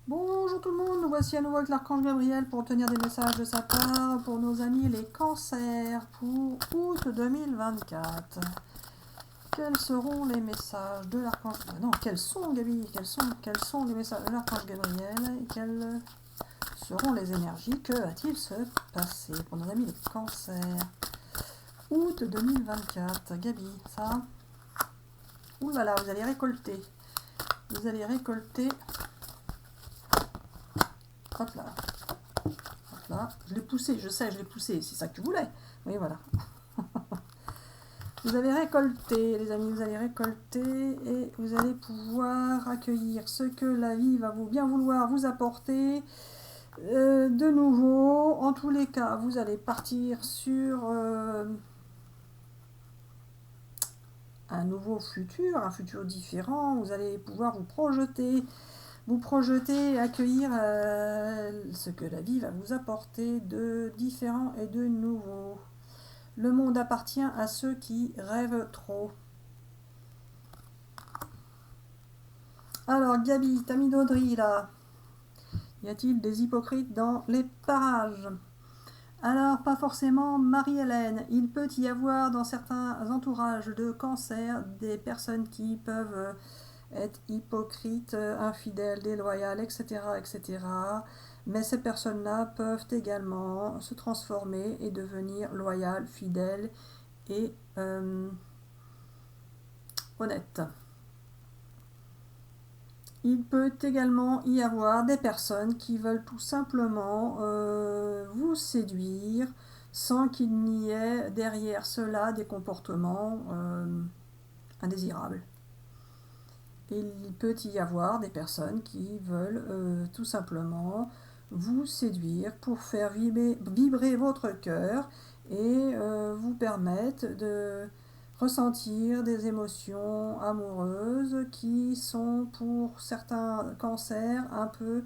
Bonjour tout le monde, nous voici à nouveau avec l'archange Gabriel pour obtenir des messages de sa part pour nos amis les cancers pour août 2024. Quels seront les messages de l'archange... non, quels sont, Gabi, quels sont les messages de l'archange Gabriel et quelles seront les énergies? Que va-t-il se passer pour nos amis les cancers? Août 2024, Gabi, ça... Ouh là là, vous allez récolter. Vous allez récolter... Hop là. Hop là. Je l'ai poussé, je sais, je l'ai poussé. C'est ça que tu voulais. Oui, voilà. Vous avez récolté, les amis, vous allez récolter et vous allez pouvoir accueillir ce que la vie va bien vouloir vous apporter. De nouveau, en tous les cas, vous allez partir sur un nouveau futur, un futur différent. Vous allez pouvoir vous projeter et accueillir ce que la vie va vous apporter de différent et de nouveau. Le monde appartient à ceux qui rêvent trop. Alors, Gabi, t'as mis d'Audrey là. Y a-t-il des hypocrites dans les parages? Alors, pas forcément Marie-Hélène. Il peut y avoir dans certains entourages de cancer des personnes qui peuvent être hypocrites, infidèles, déloyales, etc., etc. Mais ces personnes-là peuvent également se transformer et devenir loyales, fidèles et honnêtes. Il peut également y avoir des personnes qui veulent tout simplement vous séduire sans qu'il n'y ait derrière cela des comportements indésirables. Il peut y avoir des personnes qui veulent tout simplement vous séduire pour faire vibrer votre cœur et vous permettre de ressentir des émotions amoureuses qui sont pour certains cancers un peu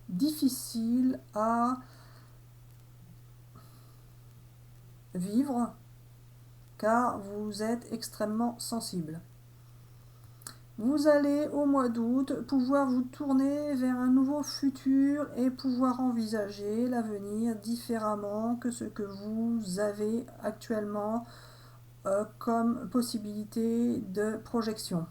difficiles à vivre car vous êtes extrêmement sensible. Vous allez au mois d'août pouvoir vous tourner vers un nouveau futur et pouvoir envisager l'avenir différemment que ce que vous avez actuellement comme possibilité de projection.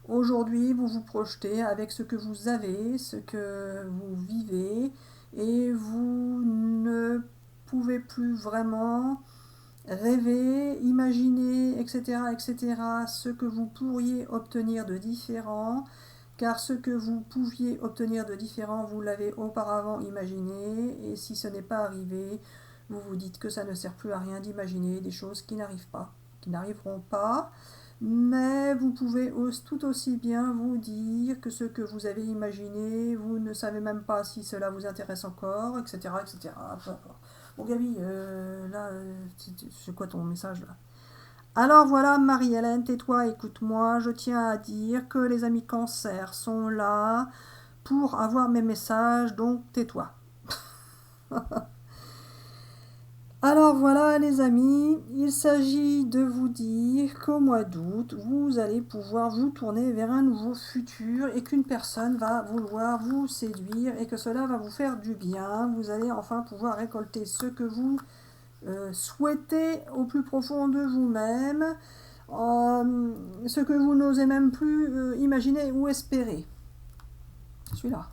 Aujourd'hui, vous vous projetez avec ce que vous avez, ce que vous vivez, et vous ne pouvez plus vraiment rêver, imaginer, etc., etc., ce que vous pourriez obtenir de différent, car ce que vous pouviez obtenir de différent, vous l'avez auparavant imaginé, et si ce n'est pas arrivé, vous vous dites que ça ne sert plus à rien d'imaginer des choses qui n'arrivent pas, qui n'arriveront pas, mais vous pouvez tout aussi bien vous dire que ce que vous avez imaginé, vous ne savez même pas si cela vous intéresse encore, etc., etc. Bon, Gabi, là, c'est quoi ton message là? Alors voilà, Marie-Hélène, tais-toi, écoute-moi. Je tiens à dire que les amis cancer sont là pour avoir mes messages, donc tais-toi. Alors voilà les amis, il s'agit de vous dire qu'au mois d'août, vous allez pouvoir vous tourner vers un nouveau futur et qu'une personne va vouloir vous séduire et que cela va vous faire du bien. Vous allez enfin pouvoir récolter ce que vous souhaitez au plus profond de vous-même, ce que vous n'osez même plus imaginer ou espérer. Celui-là.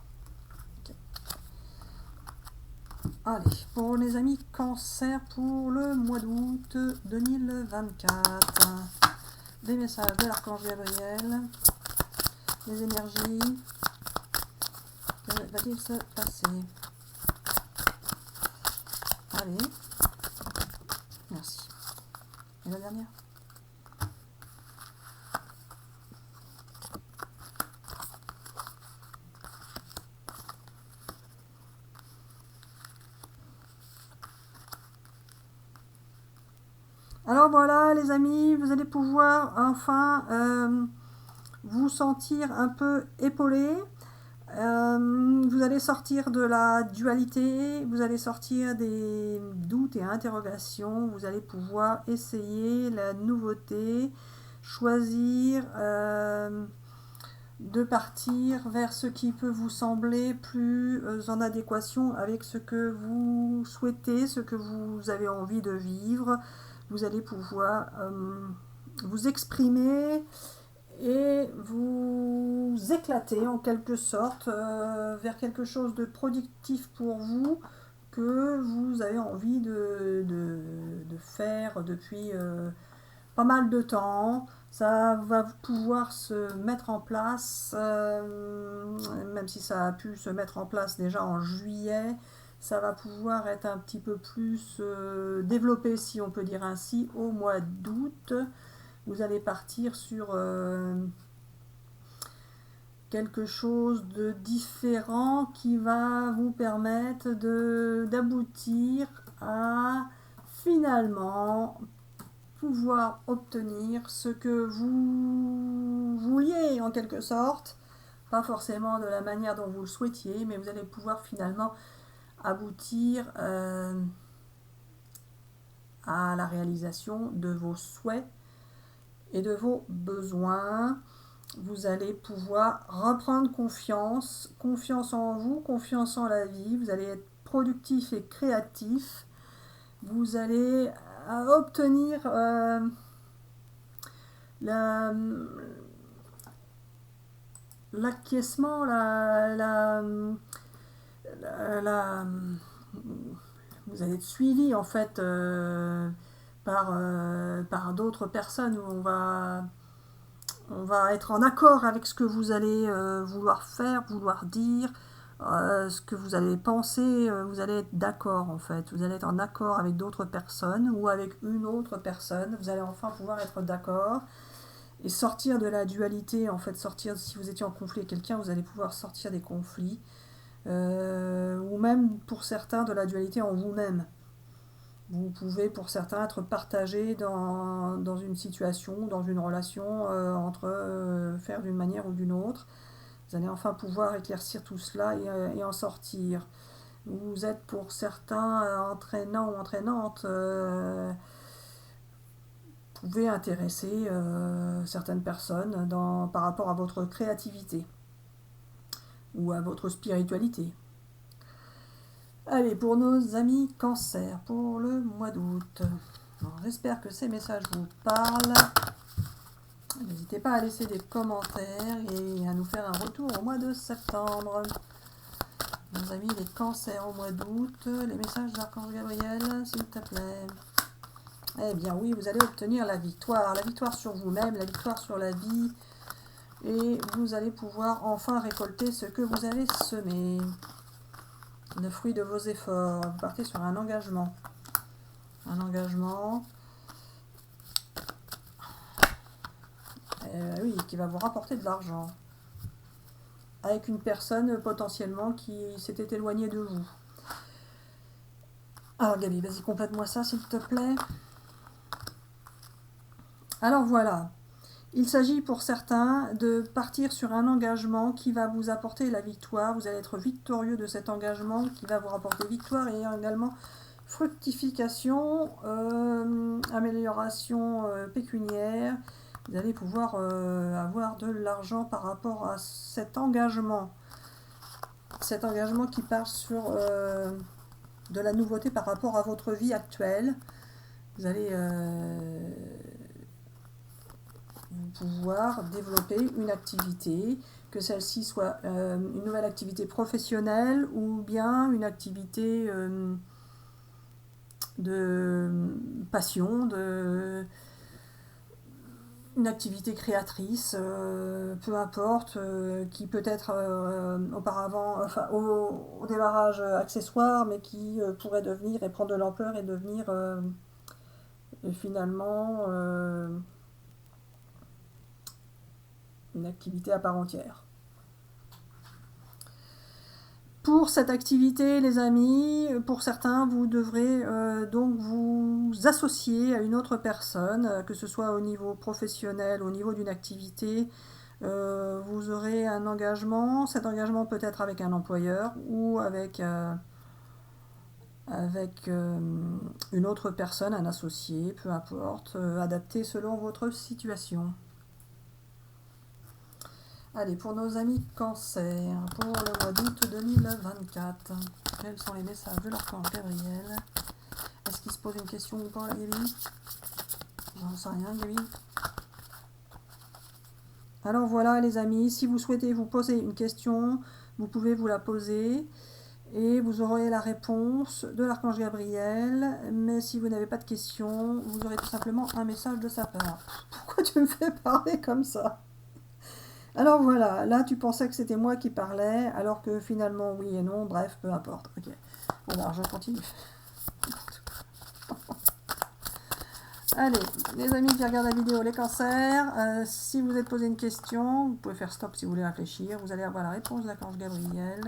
Allez, pour les amis cancer pour le mois d'août 2024. Des messages de l'archange Gabriel. Les énergies. Que va-t-il se passer? Allez. Merci. Et la dernière? Alors voilà les amis, vous allez pouvoir enfin vous sentir un peu épaulé. Vous allez sortir de la dualité, vous allez sortir des doutes et interrogations, vous allez pouvoir essayer la nouveauté, choisir de partir vers ce qui peut vous sembler plus en adéquation avec ce que vous souhaitez, ce que vous avez envie de vivre. Vous allez pouvoir vous exprimer et vous éclater en quelque sorte vers quelque chose de productif pour vous que vous avez envie de faire depuis pas mal de temps. Ça va pouvoir se mettre en place, même si ça a pu se mettre en place déjà en juillet, ça va pouvoir être un petit peu plus développé, si on peut dire ainsi, au mois d'août. Vous allez partir sur quelque chose de différent qui va vous permettre d'aboutir à finalement pouvoir obtenir ce que vous vouliez en quelque sorte, pas forcément de la manière dont vous le souhaitiez, mais vous allez pouvoir finalement aboutir à la réalisation de vos souhaits et de vos besoins. Vous allez pouvoir reprendre confiance en vous, confiance en la vie. Vous allez être productif et créatif. Vous allez obtenir l'acquiescement, vous allez être suivi en fait par d'autres personnes où on va être en accord avec ce que vous allez vouloir faire, vouloir dire, ce que vous allez penser, vous allez être d'accord en fait. Vous allez être en accord avec d'autres personnes ou avec une autre personne. Vous allez enfin pouvoir être d'accord et sortir de la dualité, en fait, sortir, si vous étiez en conflit avec quelqu'un, vous allez pouvoir sortir des conflits. Ou même pour certains de la dualité en vous-même. Vous pouvez pour certains être partagé dans une situation, dans une relation entre faire d'une manière ou d'une autre. Vous allez enfin pouvoir éclaircir tout cela et en sortir. Vous êtes pour certains entraînants ou entraînantes, pouvez intéresser certaines personnes par rapport à votre créativité ou à votre spiritualité. Allez, pour nos amis cancer, pour le mois d'août. J'espère que ces messages vous parlent. N'hésitez pas à laisser des commentaires et à nous faire un retour au mois de septembre. Nos amis les cancers au mois d'août, les messages d'Archange Gabriel, s'il te plaît. Eh bien oui, vous allez obtenir la victoire sur vous-même, la victoire sur la vie. Et vous allez pouvoir enfin récolter ce que vous avez semé. Le fruit de vos efforts. Vous partez sur un engagement. Un engagement. Oui, qui va vous rapporter de l'argent. Avec une personne potentiellement qui s'était éloignée de vous. Alors Gabi, vas-y, complète-moi ça s'il te plaît. Alors voilà. Il s'agit pour certains de partir sur un engagement qui va vous apporter la victoire. Vous allez être victorieux de cet engagement qui va vous rapporter victoire et également fructification, amélioration pécuniaire. Vous allez pouvoir avoir de l'argent par rapport à cet engagement. Cet engagement qui part sur de la nouveauté par rapport à votre vie actuelle. Vous allez pouvoir développer une activité, que celle-ci soit une nouvelle activité professionnelle ou bien une activité de passion, une activité créatrice, peu importe, qui peut être auparavant, enfin au démarrage accessoire, mais qui pourrait devenir et prendre de l'ampleur et devenir finalement une activité à part entière. Pour cette activité, les amis, pour certains, vous devrez donc vous associer à une autre personne, que ce soit au niveau professionnel, au niveau d'une activité. Vous aurez un engagement. Cet engagement peut être avec un employeur ou avec une autre personne, un associé, peu importe, adapté selon votre situation. Allez, pour nos amis Cancer, pour le mois d'août 2024, quels sont les messages de l'archange Gabriel? Est-ce qu'il se pose une question ou pas, la Gaby? J'en sais rien, Gaby. Alors voilà, les amis, si vous souhaitez vous poser une question, vous pouvez vous la poser et vous aurez la réponse de l'archange Gabriel. Mais si vous n'avez pas de question, vous aurez tout simplement un message de sa part. Pourquoi tu me fais parler comme ça? Alors voilà, là tu pensais que c'était moi qui parlais, alors que finalement oui et non, bref, peu importe. Ok, bon alors je continue. Allez, les amis qui regardent la vidéo, les cancers, si vous êtes posé une question, vous pouvez faire stop si vous voulez réfléchir, vous allez avoir la réponse de l'archange Gabriel,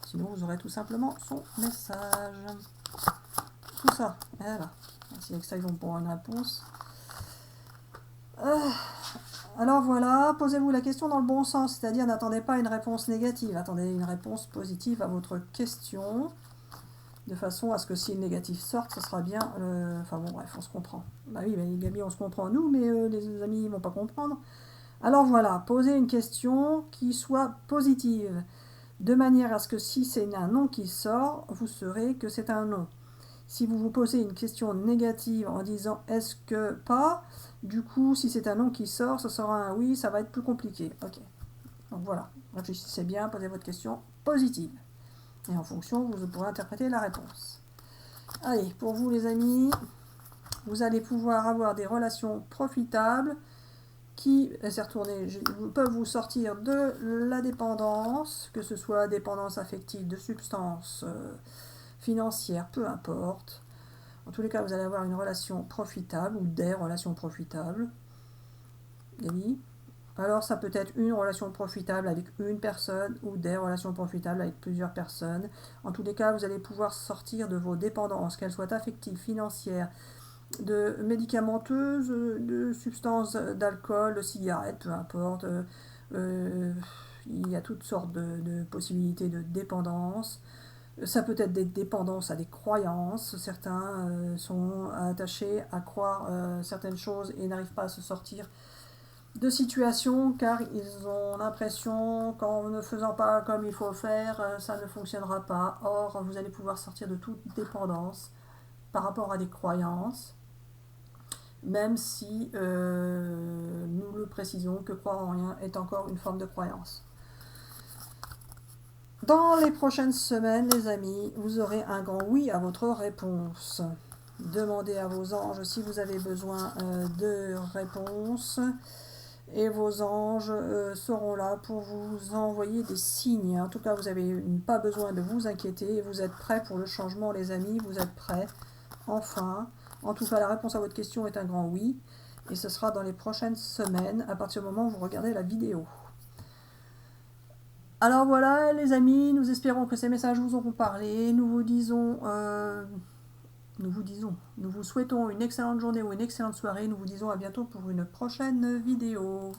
sinon vous aurez tout simplement son message. Tout ça, voilà. Si avec ça ils vont pour une réponse. Alors voilà, posez-vous la question dans le bon sens, c'est-à-dire n'attendez pas une réponse négative, attendez une réponse positive à votre question, de façon à ce que si le négatif sort, ce sera bien... Enfin bon, bref, on se comprend. Bah oui, les Gabi, on se comprend nous, mais les amis ne vont pas comprendre. Alors voilà, posez une question qui soit positive, de manière à ce que si c'est un non qui sort, vous saurez que c'est un non. Si vous vous posez une question négative en disant est-ce que pas, du coup, si c'est un non qui sort, ce sera un oui, ça va être plus compliqué. Ok. Donc voilà, réfléchissez bien, posez votre question positive. Et en fonction, vous pourrez interpréter la réponse. Allez, pour vous les amis, vous allez pouvoir avoir des relations profitables qui, peuvent vous sortir de la dépendance, que ce soit dépendance affective de substances financières, peu importe. En tous les cas, vous allez avoir une relation profitable ou des relations profitables. Gabi. Alors, ça peut être une relation profitable avec une personne ou des relations profitables avec plusieurs personnes. En tous les cas, vous allez pouvoir sortir de vos dépendances, qu'elles soient affectives, financières, de médicamenteuses, de substances, d'alcool, de cigarettes, peu importe. Il y a toutes sortes de possibilités de dépendance. Ça peut être des dépendances à des croyances. Certains sont attachés à croire certaines choses et n'arrivent pas à se sortir de situations car ils ont l'impression qu'en ne faisant pas comme il faut faire, ça ne fonctionnera pas. Or, vous allez pouvoir sortir de toute dépendance par rapport à des croyances, même si nous le précisons que croire en rien est encore une forme de croyance. Dans les prochaines semaines, les amis, vous aurez un grand oui à votre réponse. Demandez à vos anges si vous avez besoin de réponses. Et vos anges seront là pour vous envoyer des signes. En tout cas, vous n'avez pas besoin de vous inquiéter. Vous êtes prêts pour le changement, les amis. Vous êtes prêts. Enfin. En tout cas, la réponse à votre question est un grand oui. Et ce sera dans les prochaines semaines, à partir du moment où vous regardez la vidéo. Alors voilà, les amis, nous espérons que ces messages vous auront parlé. Nous vous souhaitons une excellente journée ou une excellente soirée. Nous vous disons à bientôt pour une prochaine vidéo.